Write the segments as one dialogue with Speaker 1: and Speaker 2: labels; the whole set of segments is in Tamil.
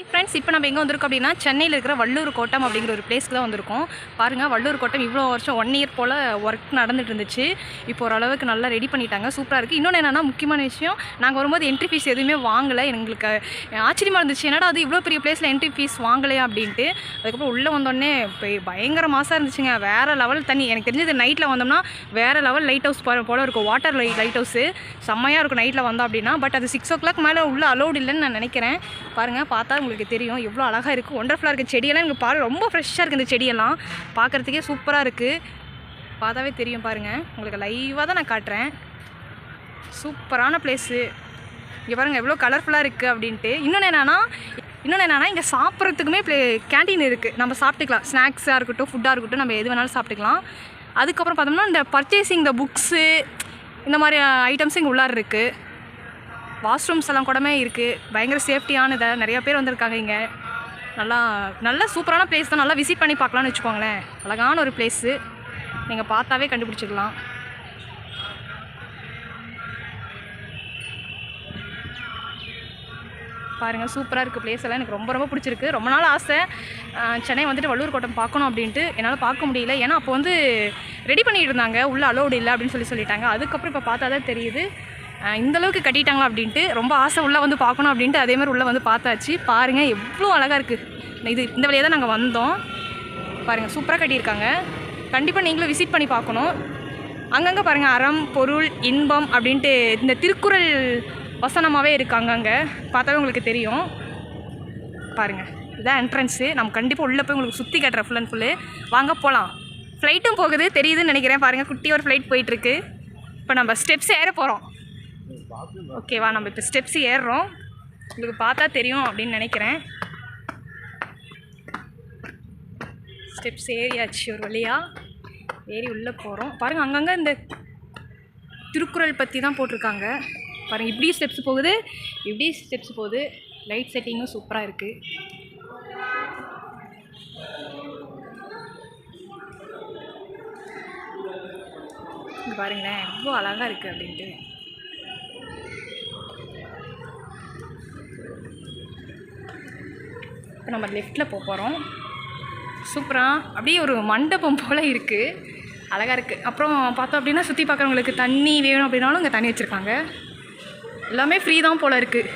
Speaker 1: ஃப்ரெண்ட்ஸ், இப்போ நம்ம எங்கே வந்திருக்கோம் அப்படின்னா சென்னையில் இருக்கிற வள்ளூர் கோட்டம் அப்படிங்கிற ஒரு பிளேஸ்க்கு தான் வந்திருக்கோம். பாருங்கள், வள்ளூர் கோட்டம் இவ்வளோ வருஷம் 1 இயர் போல் ஒர்க் நடந்துட்டு இருந்துச்சு. இப்போ ஓரளவுக்கு நல்லா ரெடி பண்ணிட்டாங்க, சூப்பராக இருக்குது. இன்னொன்று என்னென்னா, முக்கியமான விஷயம், நாங்கள் வரும்போது என்ட்ரி ஃபீஸ் எதுவுமே வாங்கலை. எங்களுக்கு ஆச்சரியமாக இருந்துச்சு, என்னடா அது இவ்வளோ பெரிய பிளேஸில் என்ட்ரி ஃபீஸ் வாங்கலையா அப்படின்ட்டு. அதுக்கப்புறம் உள்ளே வந்தோடனே இப்போ பயங்கர மாசாக இருந்துச்சுங்க. வேறு லெவல் தண்ணி. எனக்கு தெரிஞ்சது நைட்டில் வந்தோம்னா வேறு லெவல் லைட் ஹவுஸ் போல் இருக்கும். வாட்டர் லைட் ஹவுஸு செம்மையாக இருக்கும் நைட்டில் வந்தோம் அப்படின்னா. பட் அது 6 o'clock மேலே உள்ளே அலோடு இல்லைன்னு நான் நினைக்கிறேன். பாருங்கள், பார்த்தா உங்களுக்கு தெரியும் எவ்வளோ அழகாக இருக்குது, ஒண்டர்ஃபுல்லாக இருக்குது. செடியெல்லாம் எனக்கு பாரு ரொம்ப ஃப்ரெஷ்ஷாக இருக்குது. இந்த செடியெல்லாம் பார்க்குறதுக்கே சூப்பராக இருக்குது. பார்த்தாவே தெரியும் பாருங்கள், உங்களுக்கு லைவாக தான் நான் காட்டுறேன். சூப்பரான பிளேஸு. இங்கே பாருங்கள் எவ்வளோ கலர்ஃபுல்லாக இருக்குது அப்படின்ட்டு. இன்னொன்று என்னென்னா இங்கே சாப்பிட்றதுக்குமே கேண்டீன் இருக்குது. நம்ம சாப்பிட்டுக்கலாம், ஸ்நாக்ஸாக இருக்கட்டும், ஃபுட்டாக இருக்கட்டும், நம்ம எது வேணாலும் சாப்பிட்டுக்கலாம். அதுக்கப்புறம் பார்த்தோம்னா இந்த பர்ச்சேசிங், இந்த புக்ஸு, இந்த மாதிரி ஐட்டம்ஸு இங்கே உள்ளார இருக்குது. வாஷ்ரூம்ஸ் எல்லாம் கூடமே இருக்குது. பயங்கர சேஃப்டியானதை நிறையா பேர் வந்திருக்காங்க இங்கே. நல்லா சூப்பரான பிளேஸ் தான். நல்லா விசிட் பண்ணி பார்க்கலான்னு வச்சுக்கோங்களேன். அழகான ஒரு பிளேஸு, நீங்கள் பார்த்தாவே கண்டுபிடிச்சிக்கலாம். பாருங்கள், சூப்பராக இருக்குது பிளேஸ் எல்லாம். எனக்கு ரொம்ப பிடிச்சிருக்கு. ரொம்ப நாள் ஆசை சென்னை வந்துட்டு வள்ளூர் கோட்டம் பார்க்கணும் அப்படின்ட்டு. என்னால் பார்க்க முடியல, ஏன்னா அப்போ வந்து ரெடி பண்ணிகிட்டு இருந்தாங்க, உள்ளே அலோடு இல்லை அப்படின்னு சொல்லிட்டாங்க. அதுக்கப்புறம் இப்போ பார்த்தா தான் தெரியுது இந்தளவுக்கு கட்டிட்டாங்களா அப்படின்ட்டு. ரொம்ப ஆசை உள்ளே வந்து பார்க்கணும் அப்படின்ட்டு. அதேமாதிரி உள்ளே வந்து பார்த்தாச்சு. பாருங்கள் எவ்வளோ அழகாக இருக்குது. இந்த வழியாக தான் நாங்கள் வந்தோம். பாருங்கள், சூப்பராக கட்டியிருக்காங்க. கண்டிப்பாக நீங்களும் விசிட் பண்ணி பார்க்கணும். அங்கங்கே பாருங்கள், அறம் பொருள் இன்பம் அப்படின்ட்டு இந்த திருக்குறள் வசனமாகவே இருக்குது. அங்கங்கே பார்த்தாவே உங்களுக்கு தெரியும். பாருங்கள், இதுதான் என்ட்ரன்ஸு. நம்ம கண்டிப்பாக உள்ளே போய் உங்களுக்கு சுற்றி காட்டுறேன் ஃபுல் அண்ட் ஃபுல்லு. வாங்க போகலாம். ஃப்ளைட்டும் போகுது, தெரியுதுன்னு நினைக்கிறேன். பாருங்கள், குட்டி ஒரு ஃப்ளைட் போயிட்டுருக்கு. இப்போ நம்ம ஸ்டெப்ஸ் ஏற போகிறோம். ஓகேவா, நம்ம இப்போ ஸ்டெப்ஸ் ஏறுறோம். உங்களுக்கு பார்த்தா தெரியும் அப்படின்னு நினைக்கிறேன். ஸ்டெப்ஸ் ஏறியாச்சு. ஒரு வழியாக ஏறி உள்ளே போகிறோம். பாருங்கள், அங்கங்கே இந்த திருக்குறள் பற்றி தான் போட்டிருக்காங்க. பாருங்கள், இப்படி ஸ்டெப்ஸ் போகுது, இப்படி ஸ்டெப்ஸ் போகுது. லைட் செட்டிங்கும் சூப்பராக இருக்குது. இங்கே பாருங்களேன் எவ்வளோ அழகாக இருக்குது அப்படின்ட்டு. இப்போ நம்ம லெஃப்டில் போகிறோம். சூப்பராக அப்படியே ஒரு மண்டபம் போல் இருக்குது, அழகாக இருக்குது. அப்புறம் பார்த்தோம் அப்படின்னா, சுற்றி பார்க்குறவங்களுக்கு தண்ணி வேணும் அப்படின்னாலும் இங்கே தண்ணி வச்சுருக்காங்க. எல்லாமே ஃப்ரீ தான் போல் இருக்குது.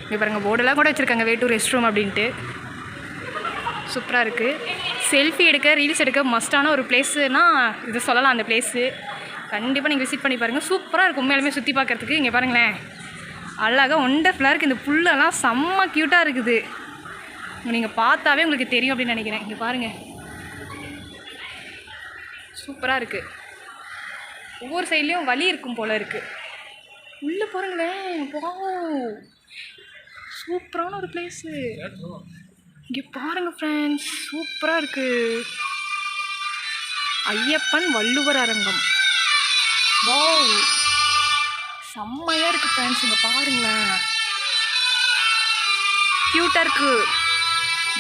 Speaker 1: இங்கே பாருங்கள், போர்டெல்லாம் கூட வச்சுருக்காங்க, வே டு ரெஸ்ட் ரூம் அப்படின்ட்டு. சூப்பராக இருக்குது. செல்ஃபி எடுக்க, ரீல்ஸ் எடுக்க மஸ்டான ஒரு பிளேஸுனால் இது சொல்லலாம். அந்த பிளேஸு கண்டிப்பாக நீங்கள் விசிட் பண்ணி பாருங்கள். சூப்பராக இருக்கும் உண்மையாலுமே சுற்றி பார்க்குறதுக்கு. இங்கே பாருங்களேன், அழகாக ஒண்டர்ஃபுல்லாக இருக்குது. இந்த புல்லெல்லாம் செம்ம க்யூட்டாக இருக்குது. நீங்கள் பார்த்தாவே உங்களுக்கு தெரியும் அப்படின்னு நினைக்கிறேன். இங்கே பாருங்கள், சூப்பராக இருக்குது. ஒவ்வொரு சைட்லேயும் வழி இருக்கும் போல் இருக்குது. உள்ளே பாருங்களேன், சூப்பரான ஒரு பிளேஸு. இங்கே பாருங்கள் ஃப்ரெண்ட்ஸ், சூப்பராக இருக்குது. ஐயப்பன் வள்ளுவர் அரங்கம். வாவ், செம்மையாக இருக்குது ஃப்ரெண்ட்ஸ். இங்கே பாருங்களேன், க்யூட்டாக இருக்குது.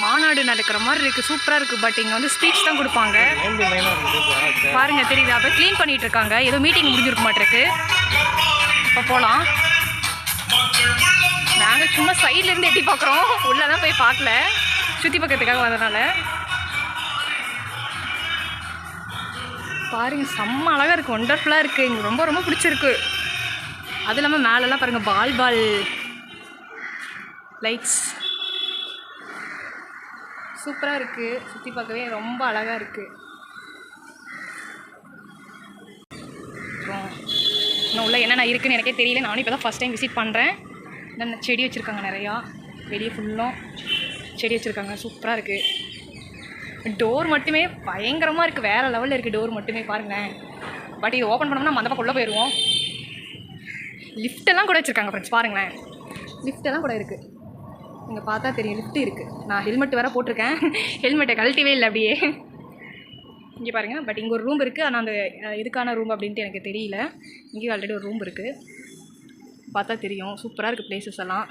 Speaker 1: மாநாடு நடக்கிற மாதிரி இருக்குது, சூப்பராக இருக்குது. பட் இங்கே வந்து ஸ்பீச் தான் கொடுப்பாங்க. பாருங்கள், தெரியுது. அப்போ க்ளீன் பண்ணிகிட்டு இருக்காங்க. ஏதோ மீட்டிங் முடிஞ்சிருக்க மாட்டிருக்கு. இப்போ போகலாம். நாங்கள் சும்மா சைட்லேருந்து எட்டி பார்க்குறோம், உள்ளே தான் போய் பார்க்கல, சுற்றி பார்க்கறதுக்காக வந்ததுனால. பாருங்கள், செம்ம அழகாக இருக்குது, ஒண்டர்ஃபுல்லாக இருக்குது. எங்களுக்கு ரொம்ப பிடிச்சிருக்கு. அது இல்லாமல் மேலெல்லாம் பாருங்கள், பால் லைட்ஸ் சூப்பராக இருக்குது. சுற்றி பார்க்கவே ரொம்ப அழகாக இருக்குது. அப்புறம் இன்னும் உள்ள என்னென்ன இருக்குதுன்னு எனக்கே தெரியல. நானும் இப்போ தான் ஃபஸ்ட் டைம் விசிட் பண்ணுறேன். என்னென்ன செடி வச்சுருக்காங்க, நிறையா வெளியே ஃபுல்லும் செடி வச்சுருக்காங்க. சூப்பராக இருக்குது. டோர் மட்டுமே பயங்கரமாக இருக்குது, வேறு லெவலில் இருக்குது டோர் மட்டுமே. பாருங்களேன், பட் இது ஓப்பன் பண்ணோம்னா அந்த பக்கம் உள்ளே போயிடுவோம். லிஃப்டெல்லாம் கூட வச்சுருக்காங்க ஃப்ரெண்ட்ஸ். பாருங்களேன், லிஃப்டெல்லாம் கூட இருக்குது. இங்கே பார்த்தா தெரியும், லிஃப்ட் இருக்குது. நான் ஹெல்மெட் வேறு போட்டிருக்கேன், ஹெல்மெட்டை கழட்டவே இல்லை அப்படியே. இங்கே பாருங்கள், பட் இங்கே ஒரு ரூம் இருக்குது. ஆனால் அந்த எதுக்கான ரூம் அப்படின்ட்டு எனக்கு தெரியல. இங்கேயும் ஆல்ரெடி ஒரு ரூம் இருக்குது, பார்த்தா தெரியும். சூப்பராக இருக்குது பிளேசஸ் எல்லாம்.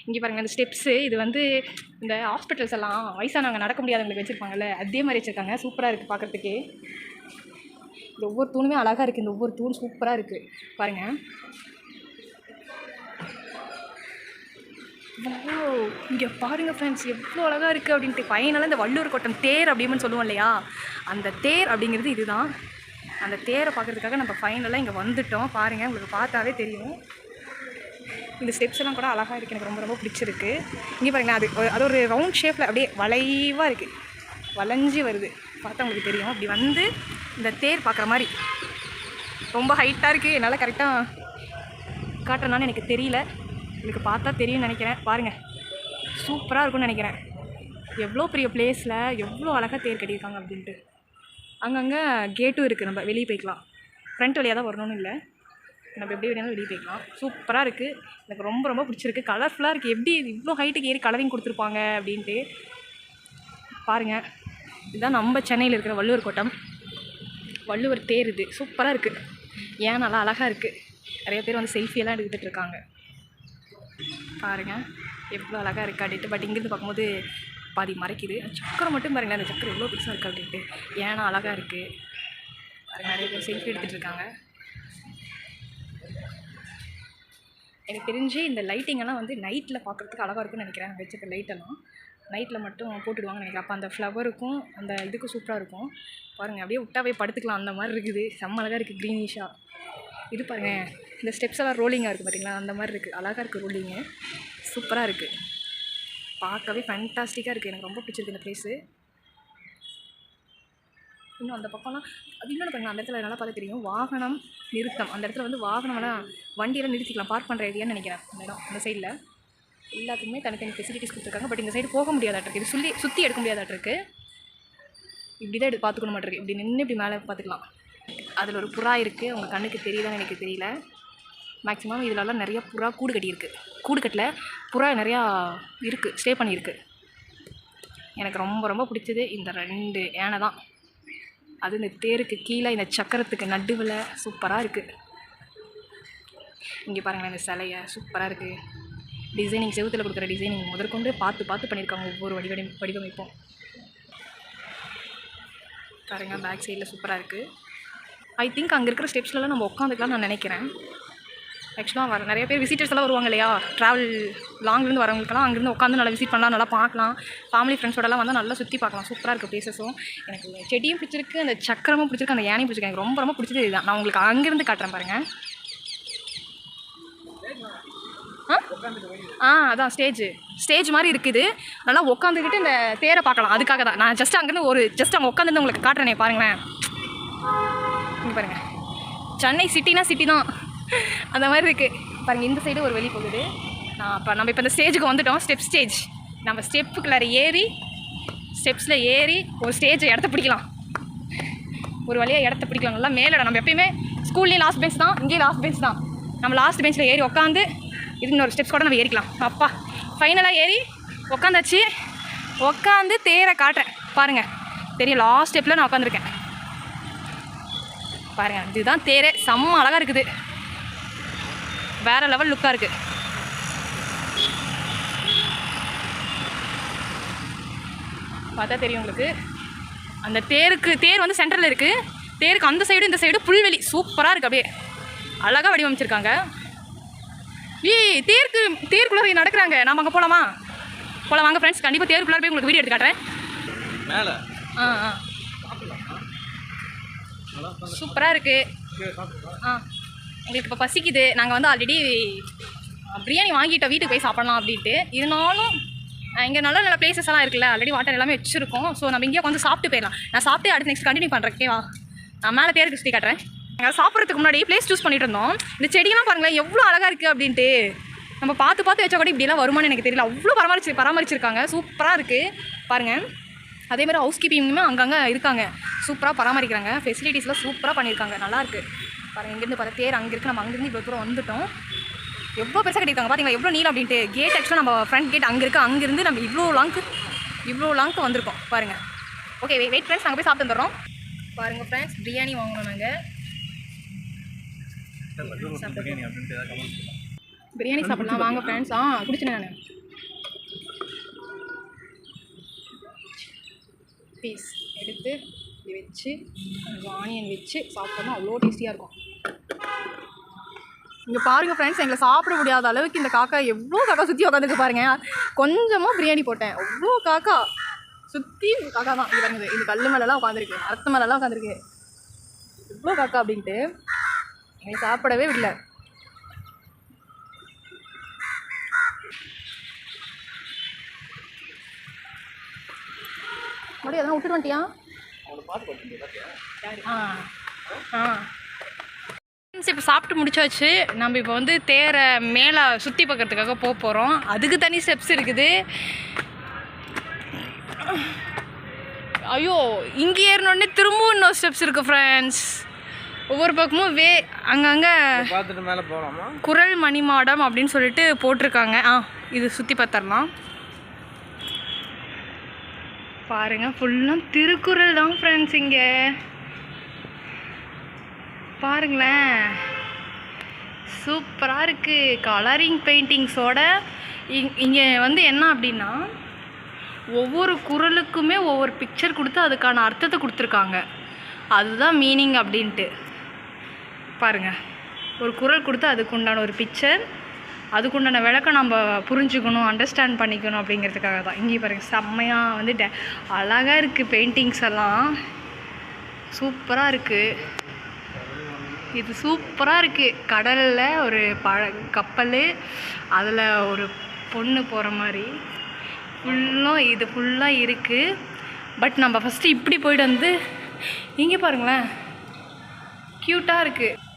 Speaker 1: இங்கே பாருங்கள், இந்த ஸ்டெப்ஸு, இது வந்து இந்த ஹாஸ்பிட்டல்ஸ் எல்லாம் வயசானவங்க நடக்க முடியாதவங்களுக்கு வச்சுருப்பாங்கல்ல, அதே மாதிரி வச்சுருக்காங்க. சூப்பராக இருக்குது பார்க்குறதுக்கு. இந்த ஒவ்வொரு தூணுமே அழகாக இருக்குது. இந்த ஒவ்வொரு தூண் சூப்பராக இருக்குது பாருங்கள். ஓ, இங்கே பாருங்கள் ஃப்ரெண்ட்ஸ் எவ்வளோ அழகாக இருக்குது அப்படின்ட்டு. ஃபைனலாக இந்த வள்ளுவர் கோட்டம் தேர் அப்படின்னு சொல்லுவோம் இல்லையா, அந்த தேர் அப்படிங்கிறது இதுதான். அந்த தேரை பார்க்குறதுக்காக நம்ம ஃபைனலாக இங்கே வந்துவிட்டோம். பாருங்கள், உங்களுக்கு பார்த்தாவே தெரியும். இந்த ஸ்டெப்ஸ் எல்லாம் கூட அழகாக இருக்குது, எனக்கு ரொம்ப ரொம்ப பிடிச்சிருக்கு. இங்கே பாருங்களேன், அது ஒரு ரவுண்ட் ஷேப்பில் அப்படியே வளைவாக இருக்குது, வளைஞ்சி வருது. பார்த்தா உங்களுக்கு தெரியும். அப்படி வந்து இந்த தேர் பார்க்குற மாதிரி ரொம்ப ஹைட்டாக இருக்குது. என்னால் கரெக்டாக காட்டுறனான்னு எனக்கு தெரியல, எனக்கு பார்த்தா தெரியும்னு நினைக்கிறேன். பாருங்கள், சூப்பராக இருக்கும்னு நினைக்கிறேன். எவ்வளோ பெரிய பிளேஸில் எவ்வளோ அழகாக தேர் கட்டியிருக்காங்க அப்படின்ட்டு. அங்கங்கே கேட்டும் இருக்குது, நம்ம வெளியே போய்க்கலாம். ஃப்ரண்ட் வழியாக தான் வரணும்னு இல்லை, நம்ம எப்படி வேணாலும் வெளியே போய்க்கலாம். சூப்பராக இருக்குது, எனக்கு ரொம்ப ரொம்ப பிடிச்சிருக்கு. கலர்ஃபுல்லாக இருக்குது. எப்படி இவ்வளோ ஹைட்டுக்கு ஏறி கலரிங் கொடுத்துருப்பாங்க அப்படின்ட்டு பாருங்கள். இதுதான் நம்ம சென்னையில் இருக்கிற வள்ளுவர் கோட்டம், வள்ளுவர் தேர். இது சூப்பராக இருக்குது, ஏன் நல்லா அழகாக இருக்குது. நிறைய பேர் வந்து செல்ஃபியெல்லாம் எடுத்துகிட்டு இருக்காங்க. பாருங்கள் எவ்வளோ அழகாக இருக்குது அப்படின்ட்டு. பட் இங்கேருந்து பார்க்கும்போது பாதி மறைக்குது. சக்கரம் மட்டும் பாருங்களேன், அந்த சக்கரம் எவ்வளோ பெருசாக இருக்குது அப்படின்ட்டு. ஏன்னா அழகாக இருக்குது. பாருங்கள், நிறைய பேர் செல்ஃபி எடுத்துகிட்டு இருக்காங்க. எனக்கு தெரிஞ்சு இந்த லைட்டிங்கெல்லாம் வந்து நைட்டில் பார்க்குறதுக்கு அழகாக இருக்குன்னு நினைக்கிறேன். வச்சுருக்க லைட்டெல்லாம் நைட்டில் மட்டும் போட்டுடுவாங்கன்னு நினைக்கிறேன். அப்போ அந்த ஃப்ளவருக்கும் அந்த இதுக்கும் சூப்பராக இருக்கும். பாருங்கள், அப்படியே விட்டாவே படுத்துக்கலாம் அந்த மாதிரி இருக்குது. செம்ம அழகாக இருக்குது, க்ரீனிஷாக. இது பாருங்கள், இந்த ஸ்டெப்ஸ் எல்லாம் ரோலிங்காக இருக்குது பார்த்தீங்களா, அந்த மாதிரி இருக்குது. அழகாக இருக்குது ரோலிங்கு, சூப்பராக இருக்குது. பார்க்கவே ஃபேண்டாஸ்டிக்காக இருக்குது. எனக்கு ரொம்ப பிடிச்சிருக்கு இந்த ப்ளேஸு. இன்னும் அந்த பக்கம்லாம் அது இன்னொன்று பாருங்கள், அந்த இடத்துல நல்லா பார்த்து தெரியும், வாகனம் நிறுத்தம். அந்த இடத்துல வந்து வாகனமெல்லாம் வண்டியெல்லாம் நிறுத்திக்கலாம், பார்க் பண்ணுற ஏரியான்னு நினைக்கிறேன். அந்த இடம் அந்த சைடில் எல்லாத்துக்குமே தனித்தனி ஃபெசிலிட்டிஸ் கொடுத்துருக்காங்க. பட் இந்த சைடு போக முடியாதாட்டிருக்கு, இது சுற்றி எடுக்க முடியாதாட்டிருக்கு. இப்படி தான் பார்த்துக்கணும் மாட்டிருக்கு. இப்படி நின்று இப்படி மேலே பார்த்துக்கலாம். அதில் ஒரு புறா இருக்குது, உங்கள் கண்ணுக்கு தெரியுதான்னு எனக்கு தெரியல. மேக்ஸிமம் இதிலலாம் நிறைய புறா கூடு கட்டியிருக்கு. கூடு கட்டல, புறா நிறையா இருக்குது, ஸ்டே பண்ணியிருக்கு. எனக்கு ரொம்ப ரொம்ப பிடிச்சது இந்த 2 யானை தான். அது இந்த தேருக்கு கீழே இந்த சக்கரத்துக்கு நடுவில் சூப்பராக இருக்குது. இங்கே பாருங்களேன், இந்த சிலையை சூப்பராக இருக்குது. டிசைனிங், செவுத்தில் கொடுக்குற டிசைனிங் முதற்கொண்டு பார்த்து பார்த்து பண்ணியிருக்காங்க. ஒவ்வொரு வடிவமைப்பும் பாருங்கள். பேக் சைடில் சூப்பராக இருக்குது. ஐ திங்க் அங்கே இருக்கிற ஸ்டெப்ஸ்லாம் நம்ம உட்காந்துக்கலாம் நான் நினைக்கிறேன். ஆக்சுவலாக நிறைய பேர் விசிட்டர்ஸ் எல்லாம் வருவாங்க இல்லையா, ட்ராவல் லாங்லேருந்து வரவங்களுக்கெல்லாம் அங்கேருந்து உட்காந்து நல்லா விசிட் பண்ணலாம், நல்லா பார்க்கலாம். ஃபேமிலி ஃப்ரெண்ட்ஸோடலாம் வந்து நல்லா சுற்றி பார்க்கலாம். சூப்பராக இருக்குது ப்ளேஸஸும். எனக்கு செடியும் பிடிச்சிருக்கு, அந்த சக்கரமும் பிடிச்சிருக்கு, அந்த யானையும் பிடிச்சிருக்கு. எனக்கு ரொம்ப ரொம்ப பிடிச்சது இதுதான். நான் உங்களுக்கு அங்கேருந்து காட்டுறேன் பாருங்கள். அதான் ஸ்டேஜ் மாதிரி இருக்குது. நல்லா உட்காந்துக்கிட்டு இந்த தேரை பார்க்கலாம். அதுக்காக தான் நான் அங்கேருந்து அங்கே உட்காந்து உங்களுக்கு காட்டுறேனே பாருங்களேன். இங்கே பாருங்கள், சென்னை சிட்டினா சிட்டி தான், அந்த மாதிரி இருக்குது பாருங்கள். இந்த சைடு ஒரு வெளி போகுது. நம்ம இப்போ இந்த ஸ்டேஜுக்கு வந்துவிட்டோம், ஸ்டேஜ். நம்ம ஸ்டெப்புக்குள்ளார ஏறி ஸ்டெப்ஸில் ஏறி ஒரு ஸ்டேஜ் இடத்த பிடிக்கலாம். ஒரு வழியாக இடத்த பிடிக்கலாம். நல்லா மேலே நம்ம எப்பயுமே ஸ்கூல்லேயும் லாஸ்ட் பெஞ்ச் தான், இங்கேயும் லாஸ்ட் பெஞ்ச் தான். நம்ம லாஸ்ட் பெஞ்சில் ஏறி உட்காந்து இது இன்னொரு ஸ்டெப்ஸ் கூட நம்ம ஏறிக்கலாம். அப்பா ஃபைனலாக ஏறி உட்காந்தாச்சு. உட்காந்து தேரை காட்டுறேன் பாருங்கள், தெரியும். லாஸ்ட் ஸ்டெப்பில் நான் உட்காந்துருக்கேன் பாருங்கள். இதுதான் தேரே, செம்ம அழகாக இருக்குது, வேறு லெவல் லுக்காக இருக்குது. பார்த்தா தெரியும் உங்களுக்கு. அந்த தேர் வந்து சென்டரில் இருக்குது. தேருக்கு அந்த சைடு இந்த சைடு புல்வெளி சூப்பராக இருக்குது. அப்படியே அழகாக வடிவமைச்சிருக்காங்க. தேருக்குள்ளே நடக்கிறாங்க. நாம் அங்கே போகலாமா? போகலாம் வாங்க ஃப்ரெண்ட்ஸ். கண்டிப்பாக தேருக்குள்ளே போய் உங்களுக்கு வீடியோ எடுத்து காட்டுறேன். சூப்பராக இருக்குது. எங்களுக்கு இப்போ பசிக்குது. நாங்கள் வந்து ஆல்ரெடி பிரியாணி வாங்கிட்டோம், வீட்டுக்கு போய் சாப்பிட்லாம் அப்படின்ட்டு. இருந்தாலும் இங்கே நல்ல நல்ல பிளேசஸ் எல்லாம் இருக்குல்ல, ஆல்ரெடி வாட்டர் எல்லாமே வச்சுருக்கோம். ஸோ நம்ம இங்கேயே வந்து சாப்பிட்டு போயிடலாம். நான் சாப்பிட்டு அடுத்து நெக்ஸ்ட் கண்டினியூ பண்ணுறேன். ஓகேவா? நான் மேலே தேருக்கு சுற்றி காட்டுறேன். நாங்கள் சாப்பிட்றதுக்கு முன்னாடி பிளேஸ் சூஸ் பண்ணிட்டு இருந்தோம். இந்த செடியெல்லாம் பாருங்களேன் எவ்வளோ அழகாக இருக்குது அப்படின்ட்டு. நம்ம பார்த்து வச்சா கூட இப்படியெல்லாம் வருமானு எனக்கு தெரியல. அவ்வளோ பராமரிச்சிருக்காங்க. சூப்பராக இருக்குது பாருங்கள். அதேமாதிரி ஹவுஸ் கீப்பிங்குமே அங்கங்கே இருக்காங்க, சூப்பராக பராமரிக்கிறாங்க. ஃபெசிலிட்டிஸ்லாம் சூப்பராக பண்ணியிருக்காங்க, நல்லாயிருக்கு பாருங்கள். இங்கேருந்து பார்த்தா தேர் அங்கே இருக்குது. நம்ம அங்கேருந்து இவ்வளோ தூரம் வந்துவிட்டோம். எவ்வளோ பெருசாக கட்டியிருக்காங்க பார்த்தீங்களா, எவ்வளோ நீளம் அப்படின்ட்டு. கேட் ஆக்சுவலாக நம்ம ஃப்ரண்ட் கேட் அங்கே இருக்குது. அங்கேருந்து நம்ம இவ்வளோ லாங்க்கு வந்திருக்கோம் பாருங்கள். ஓகே வெயிட் ஃப்ரெண்ட்ஸ், நாங்கள் போய் சாப்பிட்டு வந்துடுறோம். பாருங்கள் ஃப்ரெண்ட்ஸ், பிரியாணி வாங்கணும். நாங்கள் பிரியாணி சாப்பிட்லாம் வாங்க ஃப்ரெண்ட்ஸ். குடிச்சினேன் நான். பீஸ் எடுத்து இப்படி வச்சு கொஞ்சம் ஆனியன் வச்சு சாப்பிட்டோம்னா அவ்வளோ டேஸ்டியாக இருக்கும். இங்கே பாருங்கள் ஃப்ரெண்ட்ஸ், எங்களை சாப்பிட முடியாத அளவுக்கு இந்த காக்கா எவ்வளோ காக்கா சுற்றி உட்காந்துருக்கு பாருங்கள். கொஞ்சமாக பிரியாணி போட்டேன், அவ்வளோ காக்கா சுற்றி காக்கா தான். இது பாருங்க, இந்த கல் மேலெலாம் உட்காந்துருக்கு, மரத்து மேலெலாம் உட்காந்துருக்கு, எவ்வளோ காக்கா அப்படின்ட்டு எங்களை சாப்பிடவே விடல. மறுபடியும் அதெல்லாம் விட்டுட்டு வந்துட்டியா? இப்போ சாப்பிட்டு முடிச்சாச்சு. நம்ம இப்போ வந்து தேரை மேலே சுற்றி பார்க்கறதுக்காக போக போகிறோம். அதுக்கு தனி ஸ்டெப்ஸ் இருக்குது. ஐயோ, இங்கே ஏறினோடனே திரும்பவும் இன்னொரு ஸ்டெப்ஸ் இருக்குது ஃப்ரெண்ட்ஸ். ஒவ்வொரு பக்கமும் அங்கங்கே பார்த்துட்டு மேலே போகலாமா, குரல் மணி மாடம் அப்படின்னு சொல்லிட்டு போட்டிருக்காங்க. இது சுற்றி பார்த்துடலாம். பாருங்கள், ஃபுல்லாக திருக்குறள் தான் ஃப்ரெண்ட்ஸ். இங்கே பாருங்களேன், சூப்பராக இருக்குது. கலரிங் பெயிண்டிங்ஸோட இங்கே வந்து என்ன அப்படின்னா, ஒவ்வொரு குறளுக்குமே ஒவ்வொரு பிக்சர் கொடுத்து அதுக்கான அர்த்தத்தை கொடுத்துருக்காங்க. அதுதான் மீனிங் அப்படின்ட்டு. பாருங்கள், ஒரு குறள் கொடுத்து அதுக்கு உண்டான ஒரு பிக்சர், அதுக்குண்டான விளக்கம் நம்ம புரிஞ்சுக்கணும், அண்டர்ஸ்டாண்ட் பண்ணிக்கணும் அப்படிங்கிறதுக்காக தான். இங்கே பாருங்கள், செம்மையாக வந்து அழகாக இருக்குது. பெயிண்டிங்ஸ் எல்லாம் சூப்பராக இருக்குது. இது சூப்பராக இருக்குது. கடலில் ஒரு கப்பல், அதில் ஒரு பொண்ணு போகிற மாதிரி இது ஃபுல்லாக இருக்குது. பட் நம்ம ஃபஸ்ட்டு இப்படி போய்ட்டு வந்து இங்கே பாருங்களேன், க்யூட்டாக இருக்குது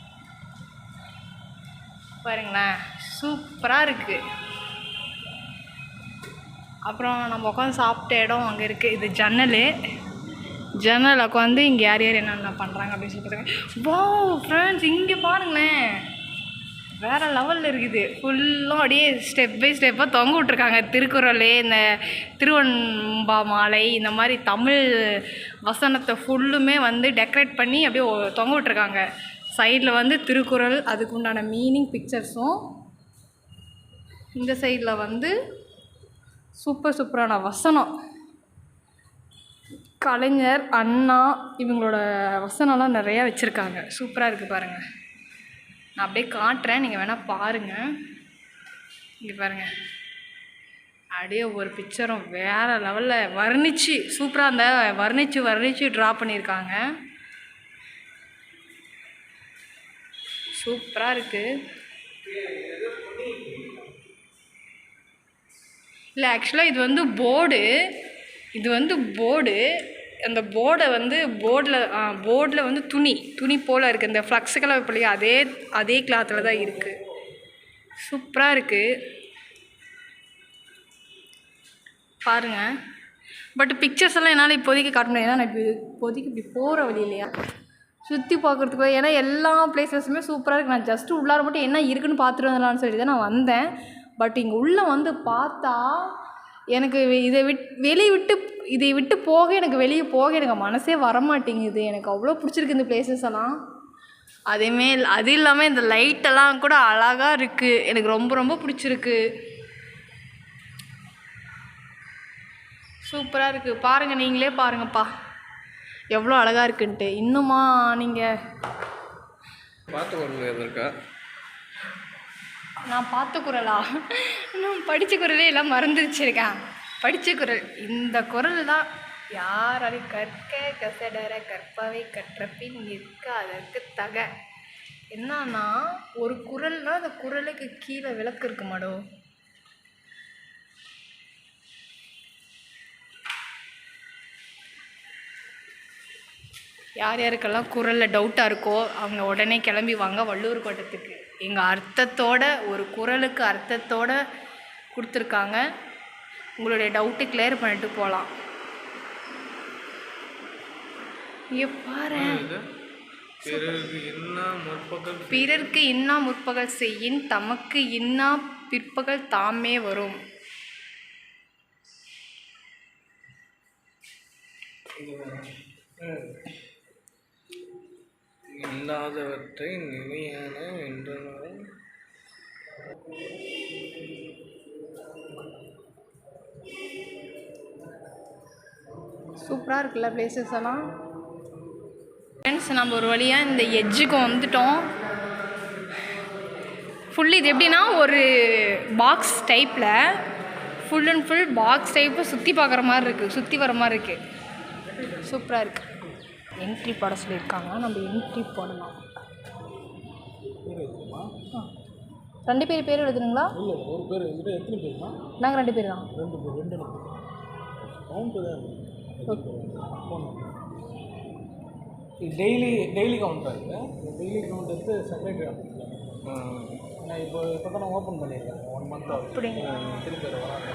Speaker 1: பாருங்களேன், சூப்பராக இருக்குது. அப்புறம் நம்ம உட்காந்து சாப்பிட்ட இடம் அங்கே இருக்குது. இது ஜன்னல் உட்காந்து இங்கே யார் என்னென்ன பண்ணுறாங்க அப்படின்னு சொல்லிட்டு. வாவ் ஃப்ரெண்ட்ஸ், இங்கே பாருங்களேன், வேறு லெவலில் இருக்குது. ஃபுல்லாக அப்படியே ஸ்டெப் பை ஸ்டெப்பாக தொங்க விட்ருக்காங்க. திருக்குறள், இந்த திருவெண்பா மாலை, இந்த மாதிரி தமிழ் வசனத்தை ஃபுல்லுமே வந்து டெக்கரேட் பண்ணி அப்படியே தொங்க விட்ருக்காங்க. சைடில் வந்து திருக்குறள், அதுக்கு உண்டான மீனிங் பிக்சர்ஸும், இந்த சைடில் வந்து சூப்பரான வசனம், கலைஞர், அண்ணா இவங்களோட வசனம்லாம் நிறையா வச்சுருக்காங்க. சூப்பராக இருக்குது பாருங்கள். நான் அப்படியே காட்டுறேன், நீங்கள் வேணால் பாருங்கள். இங்கே பாருங்கள், அப்படியே ஒரு பிக்சரும் வேறு லெவலில் வர்ணித்து சூப்பராக அந்த வர்ணித்து ட்ரா பண்ணியிருக்காங்க. சூப்பராக இருக்குது. இல்லை, ஆக்சுவலாக இது வந்து போர்டு. அந்த போர்டை வந்து போர்டில் வந்து துணி போல் இருக்குது. இந்த ஃப்ளக்ஸுக்கெல்லாம் வைப்பலையே, அதே கிளாத்தில் தான் இருக்குது. சூப்பராக இருக்குது பாருங்கள். பட் பிக்சர்ஸ் எல்லாம் என்னால் இப்போதைக்கு காட்ட முடியாது, ஏன்னா நான் இப்போதைக்கு இப்படி போகிற வழி இல்லையா, சுற்றி பார்க்குறதுக்கு. ஏன்னா எல்லா பிளேஸஸுமே சூப்பராக இருக்குது. நான் ஜஸ்ட்டு உள்ளார மட்டும் என்ன இருக்குதுன்னு பார்த்துட்டு வந்துடலான்னு சொல்லி தான் நான் வந்தேன். பட் இங்கே உள்ளே வந்து பார்த்தா எனக்கு இதை விட்டு போக, எனக்கு வெளியே போக எனக்கு மனசே வரமாட்டேங்குது. எனக்கு அவ்வளோ பிடிச்சிருக்கு இந்த பிளேசஸ் எல்லாம். அது இல்லாமல் இந்த லைட்டெல்லாம் கூட அழகாக இருக்குது. எனக்கு ரொம்ப பிடிச்சிருக்கு. சூப்பராக இருக்குது. பாருங்கள், நீங்களே பாருங்கப்பா எவ்வளோ அழகாக இருக்குன்ட்டு. இன்னுமா நீங்கள் நான் பார்த்த குறளா? நான் படித்த குறளே எல்லாம் மறந்துருச்சிருக்கேன். படித்த குறள் இந்த குறள் தான். யாராலையும் கற்க கசடர கற்பவை கற்றபின் நிற்க அதற்கு தக. என்னன்னா, ஒரு குறள்னால் அந்த குறளுக்கு கீழே விளக்கு இருக்கு மாடோ. யாருக்கெல்லாம் குறளில் டவுட்டாக இருக்கோ அவங்க உடனே கிளம்பி வாங்க வள்ளுவர் கோட்டத்துக்கு. எங்கள் அர்த்தத்தோட, ஒரு குறளுக்கு அர்த்தத்தோட கொடுத்துருக்காங்க. உங்களுடைய டவுட்டு கிளியர் பண்ணிட்டு போகலாம். இங்கே பாரு, பிறர்க்கு இன்னா முற்பகல் செய்யின் தமக்கு இன்னா பிற்பகல் தாமே வரும்.
Speaker 2: இல்லாதவற்றை நிலையான என்றாலும்
Speaker 1: சூப்பராக இருக்குல்ல பிளேசஸ் எல்லாம். ஃப்ரெண்ட்ஸ், நம்ம ஒரு வழியாக இந்த எட்ஜுக்கு வந்துட்டோம். ஃபுல் இது எப்படின்னா ஒரு பாக்ஸ் டைப்பில் full and full box type சுற்றி பார்க்குற மாதிரி இருக்குது, சுற்றி வர மாதிரி இருக்குது. சூப்பராக இருக்குது. என்ட்ரி போட சொல்லியிருக்காங்க, நம்ம என்ட்ரி போடலாம். 2 பேர் எழுதுனுங்களா?
Speaker 2: இல்லை, ஒரு பேர் வந்துட்டு எத்தனை பேருமா?
Speaker 1: நாங்கள் 2 பேர் தான்.
Speaker 2: 2 பேர் கவுண்ட்டு தான். டெய்லி கவுண்டர் இருக்குது. டெய்லி கவுண்ட் எடுத்து செப்பரேட் ஆஃபீஸில் நான் இப்போ தான் நான் ஓப்பன் பண்ணியிருக்கேன். 1 மந்த் ஆகுது.
Speaker 1: அப்படிங்க.
Speaker 2: திருப்பி வராங்க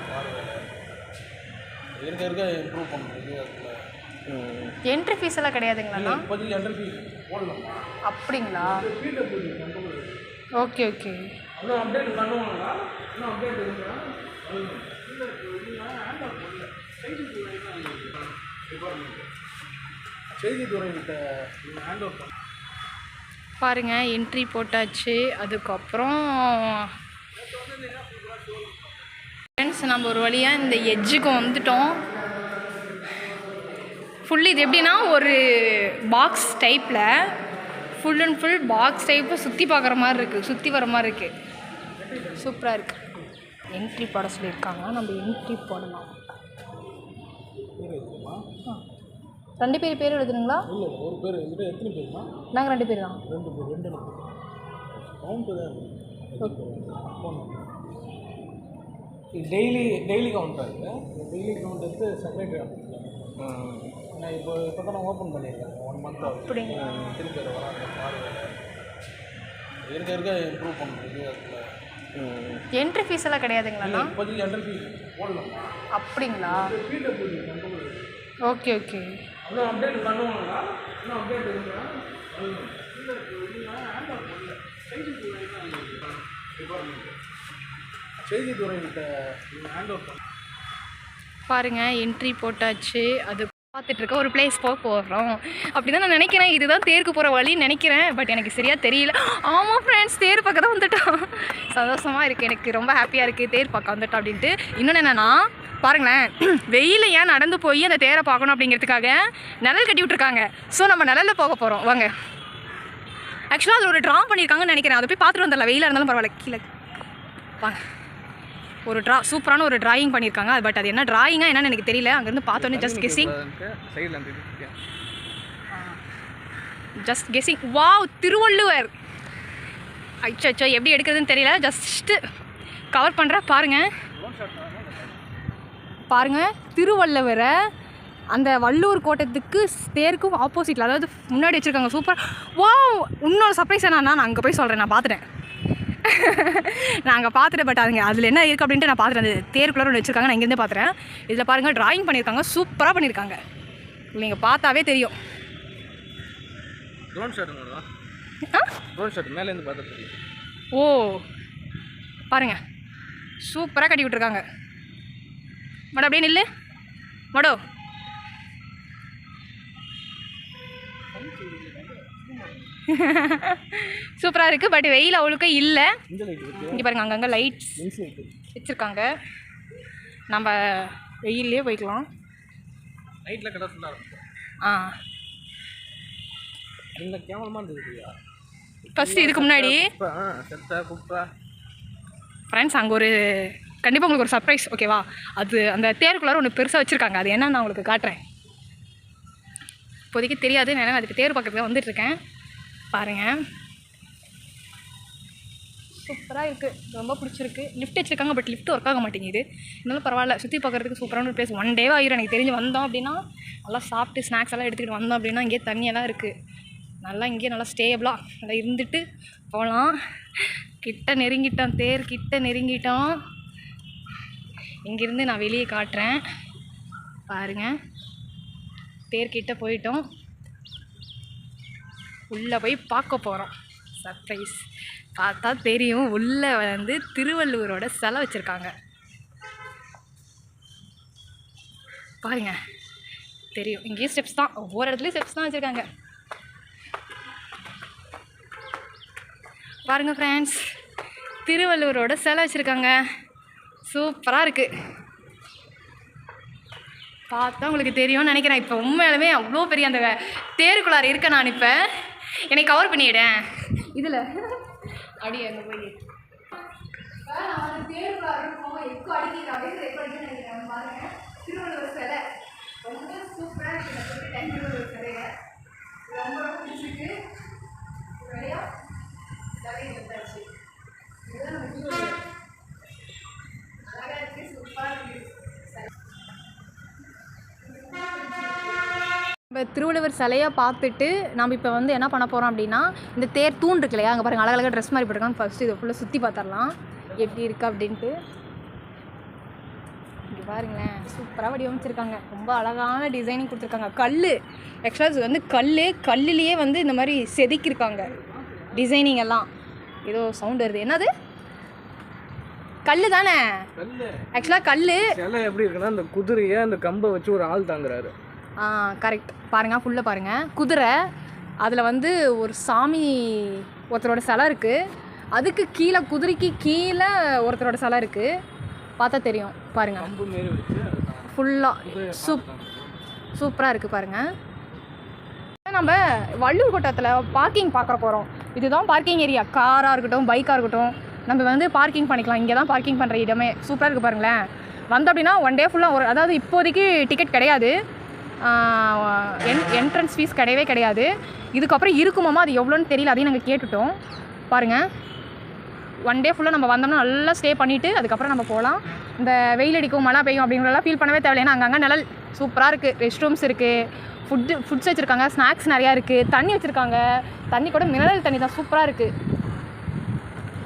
Speaker 2: இருக்க இம்ப்ரூவ் பண்ணுறது. அதில்
Speaker 1: என்ட்ரி ஃபீஸ் எல்லாம் கிடையாதுங்களா?
Speaker 2: இப்போதைக்கு என்ட்ரி ஃபீஸ் போடலாம்.
Speaker 1: அப்படிங்களா? Okay okay.
Speaker 2: இன்னும் அப்டேட் பண்ணுவாங்களா? இன்னும் அப்டேட் இருக்கா? செய்தித்துறைகிட்ட ஹேண்ட் ஓவர் பண்ண
Speaker 1: பாருங்கள், என்ட்ரி போட்டாச்சு. அதுக்கப்புறம் ஃப்ரெண்ட்ஸ் நம்ம ஒரு வழியாக இந்த எட்ஜுக்கு வந்துட்டோம். ஃபுல் இது எப்படின்னா ஒரு பாக்ஸ் டைப்பில் full and full box type சுற்றி பார்க்குற மாதிரி இருக்குது, சுற்றி வர மாதிரி இருக்குது. சூப்பராக இருக்குது. என்ட்ரி போட சொல்லியிருக்காங்க, நம்ம என்ட்ரி போடலாம். 2 பேர் எழுதுனுங்களா?
Speaker 2: இல்லை, ஒரு பேர் வந்துட்டு எத்தனை பேருமா?
Speaker 1: நாங்கள் 2 பேர் தான்.
Speaker 2: 2 பேர் கவுண்ட்டு தான். டெய்லி கவுண்டர் இருக்குது. டெய்லி கவுண்ட் எடுத்து செப்பரேட் ஆஃபீஸில் நான் இப்போ தான் நான் ஓப்பன் பண்ணியிருக்கேன். 1 மந்த் ஆகுது.
Speaker 1: அப்படிங்க.
Speaker 2: திருப்பி வராங்க இருக்க இம்ப்ரூவ் பண்ணுறது. அதில்
Speaker 1: என்ட்ரி ஃபீஸ் எல்லாம் கிடையாதுங்களா?
Speaker 2: இப்போதைக்கு என்ட்ரி ஃபீஸ் போடலாம்.
Speaker 1: அப்படிங்களா? Okay okay.
Speaker 2: இன்னும் அப்டேட் பண்ணுவாங்களா? இன்னும் அப்டேட் இருக்கா? செய்தித்துறைகிட்ட ஹேண்ட் ஓவர் பண்ண
Speaker 1: பாருங்கள், என்ட்ரி போட்டாச்சு. அது பார்த்துட்ருக்க ஒரு பிளேஸ் போகிறோம் அப்படி தான் நான் நினைக்கிறேன். இதுதான் தேருக்கு போகிற வழின்னு நினைக்கிறேன், பட் எனக்கு சரியாக தெரியல. ஆமாம் ஃப்ரெண்ட்ஸ், தேர் பக்கம் தான் வந்துட்டோம். சந்தோஷமாக இருக்குது, எனக்கு ரொம்ப ஹாப்பியாக இருக்குது தேர் பக்கம் வந்துட்டோம் அப்படின்ட்டு. இன்னொன்று என்னென்னா பாருங்களேன், வெயில் ஏன் நடந்து போய் அந்த தேரை பார்க்கணும் அப்படிங்கிறதுக்காக நிழல் கட்டி விட்ருக்காங்க. ஸோ நம்ம நிழலில் போக போகிறோம் வாங்க. ஆக்சுவலாக அதில் ஒரு ட்ரா பண்ணியிருக்காங்கன்னு நினைக்கிறேன். அதை போய் பார்த்துட்டு வந்துடலாம், வெயிலாக இருந்தாலும் பரவாயில்ல. கீழே வாங்க. ஒரு சூப்பரான ஒரு டிராயிங் பண்ணியிருக்காங்க. பட் அது என்ன டிராயிங்காக என்னன்னு எனக்கு தெரியல. அங்கேருந்து பார்த்தோன்னே ஜஸ்ட் கெஸ்ஸிங். வாவ், திருவள்ளுவர். அச்சோ எப்படி எடுக்கிறதுன்னு தெரியல. ஜஸ்ட்டு கவர் பண்ணுற பாருங்கள் திருவள்ளுவரை அந்த வள்ளூர் கோட்டத்துக்கு தேருக்கும் ஆப்போசிட்டில், அதாவது முன்னாடி வச்சுருக்காங்க. சூப்பர். வாவ், இன்னொரு சர்ப்ரைஸ் என்னன்னா நான் அங்கே போய் சொல்கிறேன். நான் பார்த்துட்டேன். பட் அதுங்க அதில் என்ன இருக்குது அப்படின்ட்டு நான் பார்த்துட்டேன். அந்த தேருக்குள்ளே ஒன்று வச்சுருக்காங்க, நான் இங்கேருந்து பார்த்துறேன். இதில் பாருங்கள், ட்ராயிங் பண்ணியிருக்காங்க, சூப்பராக பண்ணியிருக்காங்க. நீங்கள் பார்த்தாவே தெரியும்.
Speaker 2: ட்ரோன் ஷாட் மேலேருந்து பார்த்தா தெரியும்.
Speaker 1: ஓ பாருங்கள், சூப்பராக கட்டி விட்ருக்காங்க. மடோ அப்படியே நில்லு மடோ. சூப்பராக இருக்குது. பட் வெயில் அவ்வளோக்கா இல்லை. இங்கே பாருங்கள், அங்கங்கே லைட்ஸ் வச்சுருக்காங்க. நம்ம வெயிலே போய்க்கலாம்.
Speaker 2: நைட்டில் கடை ஃபுல்லாக இந்த கேமரமாக இருந்துருக்குயா
Speaker 1: ஃபஸ்ட்டு இதுக்கு முன்னாடி ஃப்ரெண்ட்ஸ் அங்கே ஒரு கண்டிப்பாக உங்களுக்கு ஒரு சர்ப்ரைஸ், ஓகேவா? அது அந்த தேருக்குள்ளார ஒன்று பெருசாக வச்சுருக்காங்க. அது என்னன்னு நான் உங்களுக்கு காட்டுறேன். இப்போதைக்கு தெரியாது, நான் அதுக்கு தேர் பக்கத்தில் வந்துட்டுருக்கேன். பாருங்கள், சூப்பராக இருக்குது, ரொம்ப பிடிச்சிருக்கு. லிஃப்ட் வச்சுருக்காங்க, பட் லிஃப்ட் ஒர்க் ஆக மாட்டேங்குது. இருந்தாலும் பரவாயில்ல, சுற்றி பார்க்குறதுக்கு சூப்பரான ஒரு பிளேஸ். 1 டே ஆகிரும் எனக்கு தெரிஞ்சு. வந்தோம் அப்படின்னா நல்லா சாப்பிட்டு ஸ்நாக்ஸ் எல்லாம் எடுத்துக்கிட்டு வந்தோம் அப்படின்னா இங்கேயே தண்ணியெல்லாம் இருக்குது. நல்லா இங்கேயே நல்லா ஸ்டேபிளாக நல்லா இருந்துட்டு போகலாம். கிட்ட நெருங்கிட்டோம், தேர் கிட்ட நெருங்கிட்டோம். இங்கேருந்து நான் வெளியே காட்டுறேன் பாருங்கள். தேர்கிட்ட போயிட்டோம், உள்ளே போய் பார்க்க போகிறோம். சர்ப்ரைஸ் பார்த்தா தெரியும். உள்ளே வந்து திருவள்ளுவரோட சிலை வச்சுருக்காங்க பாருங்க, தெரியும். இங்கேயும் ஸ்டெப்ஸ் தான், ஒவ்வொரு இடத்துலையும் ஸ்டெப்ஸ் தான் வச்சுருக்காங்க பாருங்கள் ஃப்ரெண்ட்ஸ். திருவள்ளுவரோட சிலை வச்சுருக்காங்க, சூப்பராக இருக்குது. பார்த்தா உங்களுக்கு தெரியும்னு நினைக்கிறேன். இப்போ உண்மையாலுமே அவ்வளோ பெரிய அந்த தேருக்குள்ளார இருக்கேன் நான். இப்போ என்னை கவர் பண்ணிவிடேன் இதில் அப்படியே அங்கே போய் திருவள்ளுவர் சிலை ரொம்ப சூப்பராக இருக்குது. திருவள்ளுவர் சிலையை ரொம்ப ரொம்ப பிடிச்சிருக்கு. வேலையா சிலை எடுத்தாச்சு. இதுதான் நம்ம திருவள்ளுவர். அழகாக இருக்குது, சூப்பராக இருக்குது. இப்போ திருவள்ளுவர் சிலையை பார்த்துட்டு நம்ம இப்போ வந்து என்ன பண்ண போகிறோம் அப்படின்னா, இந்த தேர் தூண் இருக்கு இல்லையா, அங்கே பாருங்கள் அழகழகாக ட்ரெஸ் மாதிரி போட்டிருக்காங்க. ஃபஸ்ட்டு இதை ஃபுல்லாக சுற்றி பார்த்துடலாம் எப்படி இருக்குது அப்படின்ட்டு. இங்கே பாருங்களேன், சூப்பராக வடிவமைச்சிருக்காங்க. ரொம்ப அழகான டிசைனிங் கொடுத்துருக்காங்க. கல் ஆக்சுவலாக இது வந்து கல்லுலேயே வந்து இந்த மாதிரி செதுக்கியிருக்காங்க டிசைனிங் எல்லாம். ஏதோ சவுண்ட் வருது, என்னது? கல் தானே ஆக்சுவலாக கல்.
Speaker 2: சிலை எப்படி இருக்குன்னா அந்த குதிரையை அந்த கம்பை வச்சு ஒரு ஆள் தாங்குறாரு.
Speaker 1: கரெக்ட். பாருங்கள் ஃபுல்லாக பாருங்கள், குதிரை அதில் வந்து ஒரு சாமி ஒருத்தரோட சிலை இருக்குது. அதுக்கு கீழே குதிரைக்கு கீழே ஒருத்தரோட சிலை இருக்குது. பார்த்தா தெரியும் பாருங்கள். ஃபுல்லாக சூப்பராக இருக்குது பாருங்கள். நம்ம வள்ளூர் கோட்டத்தில் பார்க்கிங் பார்க்க போகிறோம். இதுதான் பார்க்கிங் ஏரியா. காராக இருக்கட்டும், பைக்காக இருக்கட்டும், நம்ம வந்து பார்க்கிங் பண்ணிக்கலாம். இங்கே தான் பார்க்கிங் பண்ணுற இடமே. சூப்பராக இருக்குது பாருங்களேன். வந்தோம் அப்படின்னா ஒன் டே ஃபுல்லாக அதாவது இப்போதைக்கு டிக்கெட் கிடையாது, என்ட்ரன்ஸ் ஃபீஸ் கிடையவே கிடையாது. இதுக்கப்புறம் இருக்குமாமா, அது எவ்வளோன்னு தெரியல, அதையும் நாங்கள் கேட்டுட்டோம். பாருங்கள், ஒன் டே ஃபுல்லாக நம்ம வந்தோம்னா நல்லா ஸ்டே பண்ணிவிட்டு அதுக்கப்புறம் நம்ம போகலாம். இந்த வெயில் அடிக்கும், மழை பெய்யும் அப்படிங்கிறதெல்லாம் ஃபீல் பண்ணவே தேவையில்லை. ஏன்னா அங்கங்கே நிழல் சூப்பராக இருக்குது. ரெஸ்ட் ரூம்ஸ் இருக்குது, ஃபுட்ஸ் வச்சுருக்காங்க, ஸ்நாக்ஸ் நிறையா இருக்குது, தண்ணி வச்சுருக்காங்க. தண்ணி கூட மினரல் தண்ணி தான், சூப்பராக இருக்குது.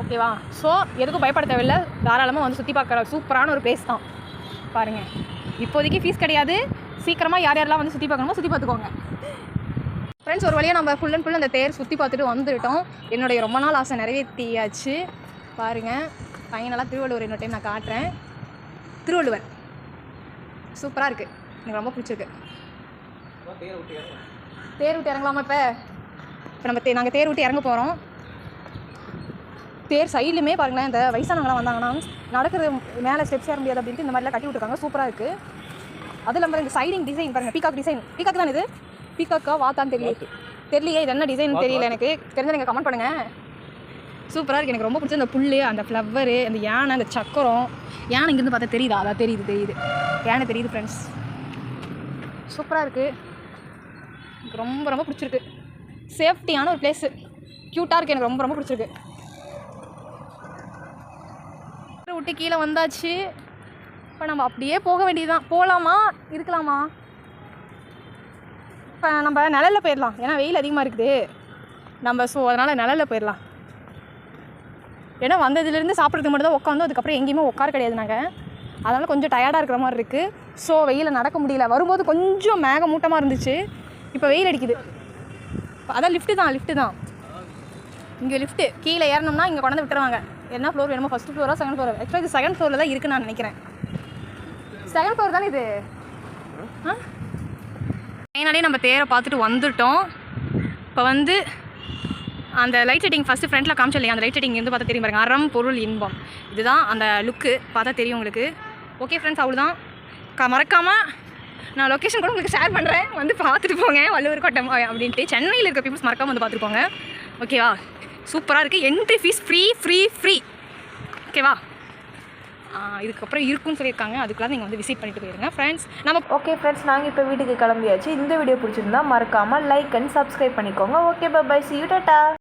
Speaker 1: ஓகேவா? ஸோ எதுக்கும் பயப்பட தேவையில்லை, தாராளமாக வந்து சுற்றி பார்க்குற சூப்பரான ஒரு பிளேஸ் தான். பாருங்கள், இப்போதைக்கு ஃபீஸ் கிடையாது. சீக்கிரமாக யார் யாரெல்லாம் வந்து சுற்றி பார்க்கணுமோ சுற்றி பார்த்துக்கோங்க. ஃப்ரெண்ட்ஸ், ஒரு வழியாக நம்ம ஃபுல் அண்ட் ஃபுல் அந்த தேர் சுற்றி பார்த்துட்டு வந்துவிட்டோம். என்னுடைய ரொம்ப நாள் ஆசை நிறைவேற்றியாச்சு. பாருங்கள், ஃபைனலாக திருவள்ளுவர் இன்னொரு டைம் நான் காட்டுறேன். திருவள்ளுவர் சூப்பராக இருக்குது, எனக்கு ரொம்ப பிடிச்சிருக்கு. தேர் விட்டு இறங்கலாமா? இப்போ நாங்கள் தேர் விட்டு இறங்க போகிறோம். தேர் சைட்லையுமே பாருங்களேன், இந்த வயசானவங்களாம் வந்தாங்கன்னா நடக்கிறது மேலே ஸ்டெப்ஸ் ஏற முடியாது அப்படின்ட்டு இந்த மாதிரிலாம் கட்டி விட்டுருக்காங்க. சூப்பராக இருக்குது. அது இல்லாமல் இந்த சைடிங் டிசைன் பாருங்கள், பீகாக் டிசைன். பீகாக் தான் இது, பீகாக்கா வாத்தான்னு தெரியலையே. இது என்ன டிசைன் தெரியல, எனக்கு தெரிஞ்ச நீங்கள் கமெண்ட் பண்ணுங்கள். சூப்பராக இருக்குது, எனக்கு ரொம்ப பிடிச்ச அந்த புல், அந்த ஃப்ளவரு, அந்த யானை, அந்த சக்கரம். யானை இங்கேருந்து பார்த்தா தெரியுதா? அதான் தெரியுது யானை தெரியுது ஃப்ரெண்ட்ஸ். சூப்பராக இருக்குது, எனக்கு ரொம்ப ரொம்ப பிடிச்சிருக்கு. சேஃப்டியான ஒரு பிளேஸு, க்யூட்டாக இருக்குது, எனக்கு ரொம்ப ரொம்ப பிடிச்சிருக்கு. விட்டு கீழே வந்தாச்சு. இப்போ நம்ம அப்படியே போக வேண்டியதுதான். போகலாமா, இருக்கலாமா? இப்போ நம்ம நிழலில் போயிடலாம், ஏன்னா வெயில் அதிகமாக இருக்குது நம்ம. ஸோ அதனால் நிழலில் போயிடலாம். ஏன்னா வந்ததுலேருந்து சாப்பிட்றதுக்கு மட்டும் தான் உட்காந்தோம், அதுக்கப்புறம் எங்கேயுமே உட்கார கிடையாது நாங்கள். அதனால் கொஞ்சம் டயர்டாக இருக்கிற மாதிரி இருக்குது. ஸோ வெயிலில் நடக்க முடியல. வரும்போது கொஞ்சம் மேகமூட்டமாக இருந்துச்சு, இப்போ வெயில் அடிக்குது. அதான் லிஃப்ட்டு தான் இங்கே லிஃப்ட்டு. கீழே ஏறணும்னா இங்கே கொண்டு விட்டுருவாங்க. என்ன ஃப்ளோர் வேணுமோ, ஃபஸ்ட் ஃப்ளோரா செகண்ட் ஃப்ளோர்? ஆக்சுவலாக இது செகண்ட் ஃப்ளோரில் தான் இருக்குன்னு நான் நினைக்கிறேன். செகண்ட் ஃப்ளோர் தானே இது? ஃபைனலே நம்ம தேரை பார்த்துட்டு வந்துட்டோம். இப்போ வந்து அந்த லைட் செட்டிங் ஃபஸ்ட்டு ஃப்ரண்ட்டில் காமிச்சோம் இல்லையா, அந்த லைட் செட்டிங் இருந்து பார்த்தா தெரியும் பாருங்கள். அறம் பொருள் இன்பம், இதுதான் அந்த லுக்கு. பார்த்தா தெரியும் உங்களுக்கு. ஓகே ஃப்ரெண்ட்ஸ், அவ்வளோதான். மறக்காமல் நான் லொக்கேஷன் கூட உங்களுக்கு ஷேர் பண்ணுறேன், வந்து பார்த்துட்டு போங்க. வள்ளுவர் கோட்டம் அப்படின்ட்டு சென்னையில் இருக்க பீப்புள்ஸ் மறக்காமல் வந்து பார்த்துட்டு போங்க. ஓகேவா? சூப்பராக இருக்குது. Entry fees free. ஓகேவா? இதுக்கப்புறம் இருக்குன்னு சொல்லியிருக்காங்க. அதுக்குலாம் நீங்கள் வந்து விசிட் பண்ணிட்டு போயிருங்க ஃப்ரெண்ட்ஸ்.
Speaker 3: ஓகே ஃப்ரெண்ட்ஸ், நாங்கள் இப்போ வீட்டுக்கு கிளம்பியாச்சு. இந்த வீடியோ பிடிச்சிருந்தா மறக்காமல் லைக் அண்ட் சப்ஸ்கிரைப் பண்ணிக்கோங்க. Okay, bye, see you, tata.